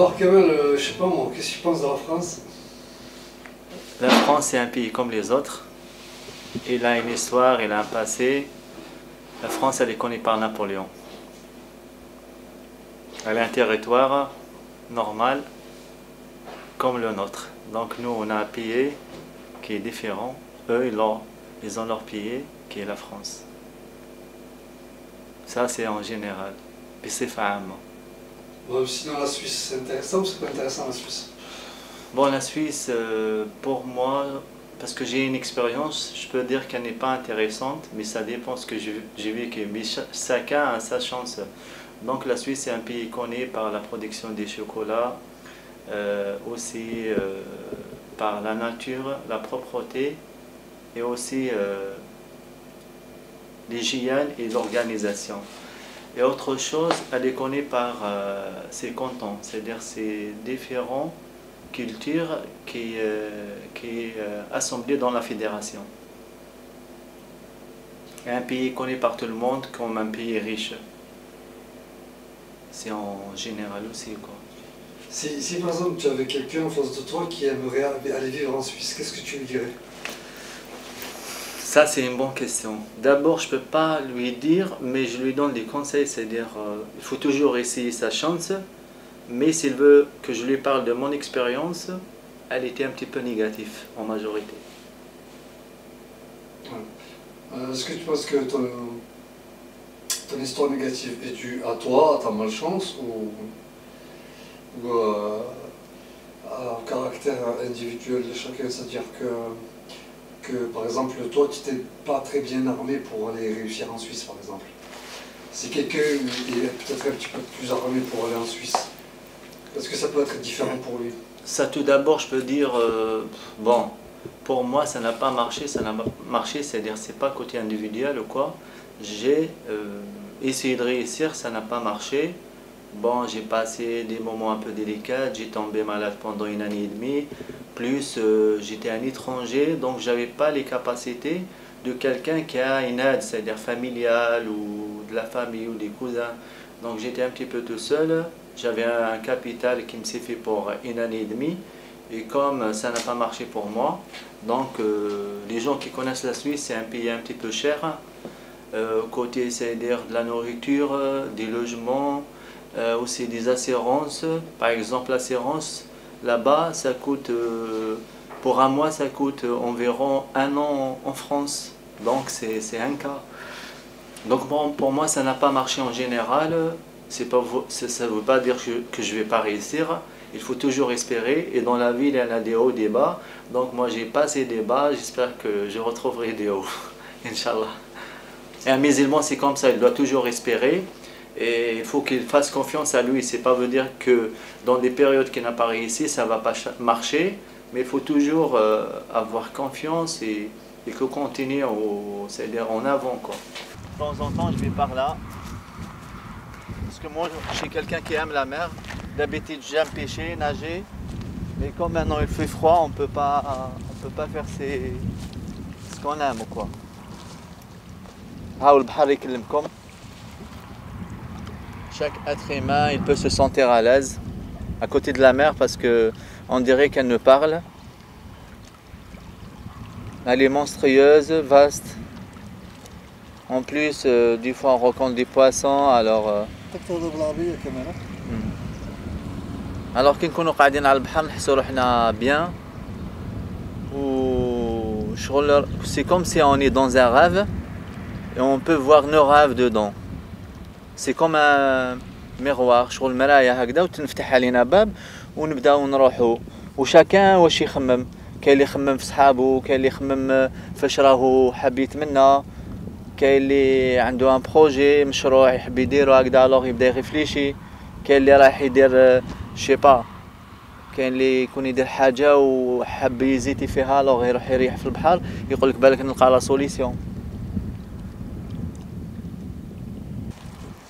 Alors Kamel, je sais pas moi, qu'est-ce que tu penses de la France? La France, c'est un pays comme les autres. Il a une histoire, il a un passé. La France, elle est connue par Napoléon. Elle a un territoire normal comme le nôtre. Donc nous, on a un pays qui est différent. Eux, ils ont leur pays qui est la France. Ça, c'est en général. Puis c'est fameux. Bon, sinon la Suisse, c'est intéressant ou c'est pas intéressant la Suisse? Bon, la Suisse, pour moi, parce que j'ai une expérience, je peux dire qu'elle n'est pas intéressante, mais ça dépend de ce que j'ai vécu. Mais chacun a sa chance. Donc la Suisse est un pays connu par la production des chocolats, aussi par la nature, la propreté, et aussi l'hygiène et l'organisation. Et autre chose, elle est connue par ses cantons, c'est-à-dire ses différentes cultures qui est assemblée dans la fédération. Et un pays connu par tout le monde comme un pays riche. C'est en général aussi, quoi. Si par exemple tu avais quelqu'un en face de toi qui aimerait aller vivre en Suisse, qu'est-ce que tu lui dirais? Ça, c'est une bonne question. D'abord, je ne peux pas lui dire, mais je lui donne des conseils, c'est-à-dire il faut toujours essayer sa chance, mais s'il veut que je lui parle de mon expérience, elle était un petit peu négative en majorité. Ouais. Est-ce que tu penses que ton histoire négative est due à toi, à ta malchance, ou au caractère individuel de chacun? C'est-à-dire que par exemple toi tu n'étais pas très bien armé pour aller réussir en Suisse par exemple. Si quelqu'un est peut-être un petit peu plus armé pour aller en Suisse, est-ce que ça peut être différent pour lui? Ça, tout d'abord, je peux dire, bon, pour moi ça n'a pas marché, c'est-à-dire c'est pas côté individuel ou quoi. J'ai essayé de réussir, ça n'a pas marché. Bon, j'ai passé des moments un peu délicats, j'ai tombé malade pendant 1 an et demi, plus j'étais un étranger, donc j'avais pas les capacités de quelqu'un qui a une aide, c'est-à-dire familiale ou de la famille ou des cousins. Donc j'étais un petit peu tout seul, j'avais un capital qui me s'est fait pour 1 an et demi, et comme ça n'a pas marché pour moi, donc les gens qui connaissent la Suisse, c'est un pays un petit peu cher, côté c'est-à-dire de la nourriture, des logements, aussi des assurances. Par exemple, l'assurance là-bas, ça coûte pour un mois, ça coûte environ 1 an en France. Donc c'est un cas. Donc bon, pour moi, ça n'a pas marché en général. Ça ne veut pas dire que je ne vais pas réussir. Il faut toujours espérer. Et dans la vie, il y en a des hauts, des bas. Donc moi, j'ai passé des bas. J'espère que je retrouverai des hauts. Inch'Allah. Et un musulman, c'est comme ça. Il doit toujours espérer. Et il faut qu'il fasse confiance à lui. C'est pas veut dire que dans des périodes qu'il n'a pas réussi, ça ne va pas marcher. Mais il faut toujours avoir confiance et que continuer c'est-à-dire en avant, quoi. De temps en temps, je vais par là. Parce que moi, je suis quelqu'un qui aime la mer. D'habitude, j'aime pêcher, nager. Mais comme maintenant il fait froid, on peut pas faire ce qu'on aime, quoi. Chaque être humain, il peut se sentir à l'aise à côté de la mer parce que on dirait qu'elle nous parle. Elle est monstrueuse, vaste. En plus, des fois on rencontre des poissons, alors alors كي نكونوا قاعدين على البحر نحسوا روحنا bien. Ou c'est comme si on est dans un rêve et on peut voir nos rêves dedans. C'est comme un miroir, شغل مرايا هكذا وتنفتح علينا باب ونبداو نروحوا وشاكان واش يخمم. كاين اللي يخمم في صحابه، كاين اللي يخمم فاش راهو حاب يتمنى، كاين اللي عنده ان بروجي مشروع يحب يديرو هكذا الوغ يبدا يريفليشي، كاين اللي رايح يدير شي با، كاين اللي يكون يدير حاجه وحاب يزيتي فيها الوغ يروح يريح في البحر يقولك بالك نلقى لا سوليسيون.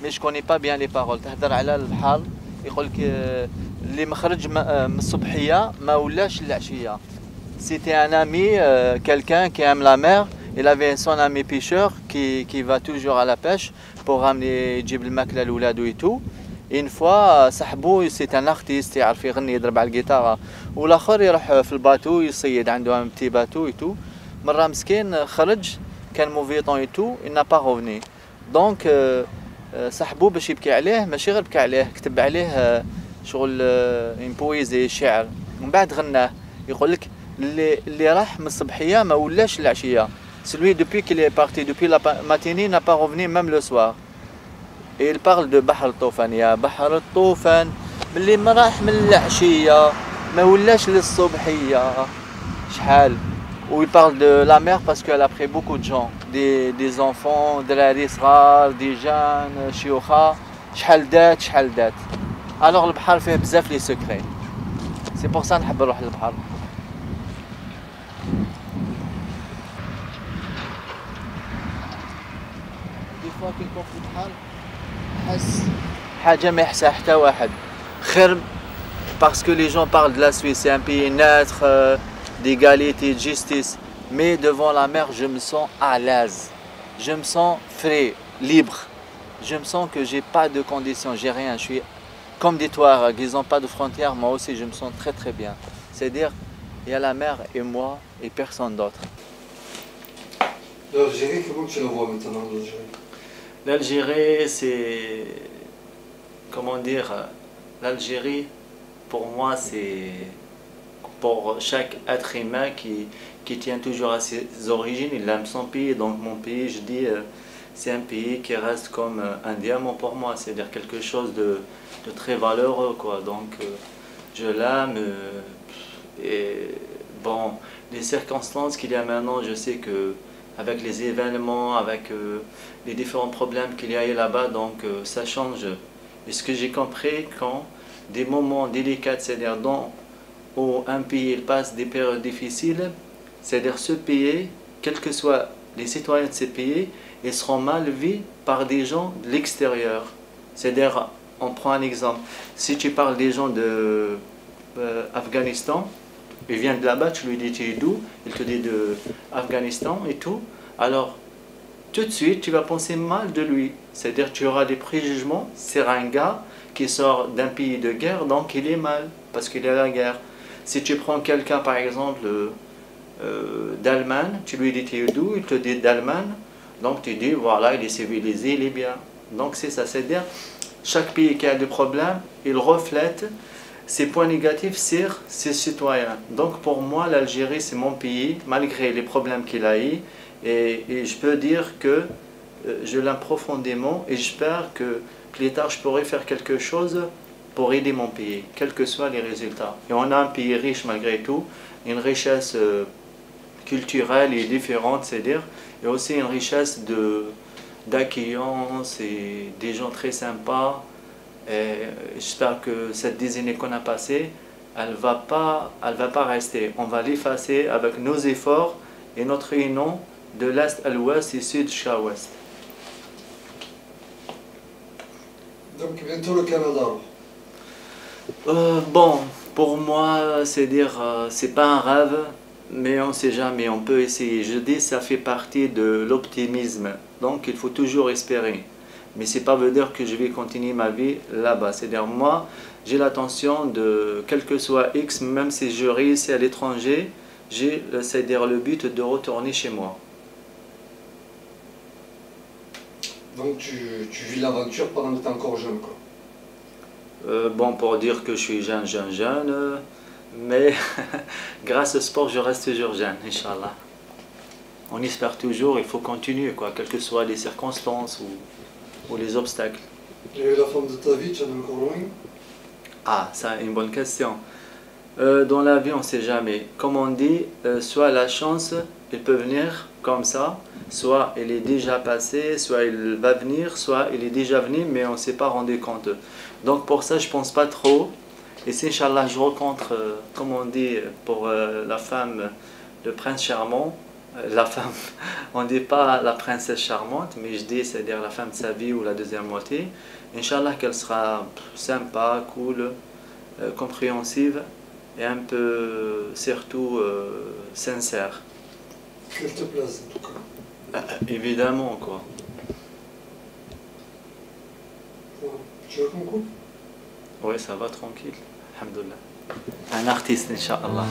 مي جو كوني با بيان لي بارول. تهدر على البحر يقولك اللي مخرج من الصبحيه ما ولاش العشيه. C'était un ami, quelqu'un qui aime la mer. Il avait son ami pêcheur qui va toujours à la pêche pour ramener يجيب الماكله لولادو et tout. une fois صاحبو سي ان ارتيست يعرف يغني يضرب على الجيتار والاخر يروح في الباتو يصيد عنده ان بتي باتو ايتو مره مسكين خرج كان موفي طون ايتو il n'a pas revenu دونك صاحبو باش يبكي عليه ماشي غير بكى عليه كتب عليه شغل ان بويزي شعر من بعد غناه يقول لك اللي راح من الصبحيه ما ولاش العشيه celui depuis qu'il est parti depuis la matinée n'a pas revenu même le soir. Et il parle de بحر الطوفان يا بحر الطوفان ملي ما راح من العشيه ما ولاش للصبحيه شحال. Où il parle de la mer parce qu'elle a pris beaucoup de gens, des enfants, دراري صغار, des jeunes, شيوخة, شحال دات. Alors البحر فيه بزاف لي سكري. C'est pour ça نحب نروح للبحر. Des fois كي نكون في البحر نحس حاجة ما يحسها حتى واحد. خير parce que les gens parlent de la Suisse, c'est un pays neutre, d'égalité, de justice. Mais devant la mer, je me sens à l'aise. Je me sens frais, libre. Je me sens que j'ai pas de conditions, j'ai rien. Je suis comme des Touaregs, ils n'ont pas de frontières. Moi aussi, je me sens très très bien. C'est-à-dire, il y a la mer et moi et personne d'autre. L'Algérie, comment tu la vois maintenant, l'Algérie? L'Algérie, c'est... Comment dire? L'Algérie, pour moi, c'est... Pour chaque être humain qui tient toujours à ses origines, il aime son pays. Donc mon pays, je dis, c'est un pays qui reste comme un diamant pour moi. C'est-à-dire quelque chose de très valeureux, quoi. Donc je l'aime. Et bon, les circonstances qu'il y a maintenant, je sais que avec les événements, avec les différents problèmes qu'il y a là-bas, donc ça change. Et ce que j'ai compris, quand des moments délicats, c'est-à-dire où un pays il passe des périodes difficiles, c'est-à-dire ce pays, quels que soient les citoyens de ce pays, ils seront mal vus par des gens de l'extérieur. C'est-à-dire, on prend un exemple, si tu parles des gens de Afghanistan, ils viennent de là-bas, tu lui dis tu es d'où, il te dit de Afghanistan et tout, alors tout de suite tu vas penser mal de lui, c'est-à-dire tu auras des préjugements, c'est un gars qui sort d'un pays de guerre, donc il est mal, parce qu'il est à la guerre. Si tu prends quelqu'un par exemple d'Allemagne, tu lui dis tu es d'où, il te dit d'Allemagne, donc tu dis voilà il est civilisé, il est bien. Donc c'est ça, c'est-à-dire chaque pays qui a des problèmes, il reflète ses points négatifs sur ses citoyens. Donc pour moi l'Algérie c'est mon pays, malgré les problèmes qu'il a eu, et je peux dire que je l'aime profondément et j'espère que plus tard je pourrai faire quelque chose pour aider mon pays, quels que soient les résultats. Et on a un pays riche malgré tout, une richesse culturelle et différente, c'est-à-dire, et aussi une richesse d'accueillance et des gens très sympas. Et j'espère que cette décennie qu'on a passée, elle va pas rester. On va l'effacer avec nos efforts et notre union de l'Est à l'Ouest et Sud jusqu'à l'Ouest. Donc bientôt le Canada. Bon, pour moi, c'est dire, c'est pas un rêve, mais on sait jamais, on peut essayer. Je dis, ça fait partie de l'optimisme, donc il faut toujours espérer. Mais c'est pas veut dire que je vais continuer ma vie là-bas. C'est-à-dire, moi, j'ai l'intention de, quel que soit X, même si je réussis à l'étranger, j'ai, c'est-à-dire le but de retourner chez moi. Donc tu vis l'aventure pendant que tu es encore jeune, quoi. Bon, pour dire que je suis jeune, mais grâce au sport, je reste toujours jeune, Inch'Allah. On espère toujours, il faut continuer, quoi, quelles que soient les circonstances ou les obstacles. Et la femme de ta vie, tu en es encore loin? Ah, ça, une bonne question. Dans la vie, on ne sait jamais. Comme on dit, soit la chance, il peut venir comme ça, soit il est déjà passé, soit il va venir, soit il est déjà venu, mais on ne s'est pas rendu compte. Donc pour ça, je ne pense pas trop. Et si, Inch'Allah, je rencontre, comme on dit pour la femme, le prince charmant, la femme, on ne dit pas la princesse charmante, mais je dis, c'est-à-dire la femme de sa vie ou la deuxième moitié. Inch'Allah, qu'elle sera sympa, cool, compréhensive et un peu, surtout, sincère. Qu'elle te plaise en tout cas. Évidemment, quoi. Tu veux qu'on coupe? Ouais, ça va tranquille. Alhamdoulilah. Un artiste, Inch'Allah.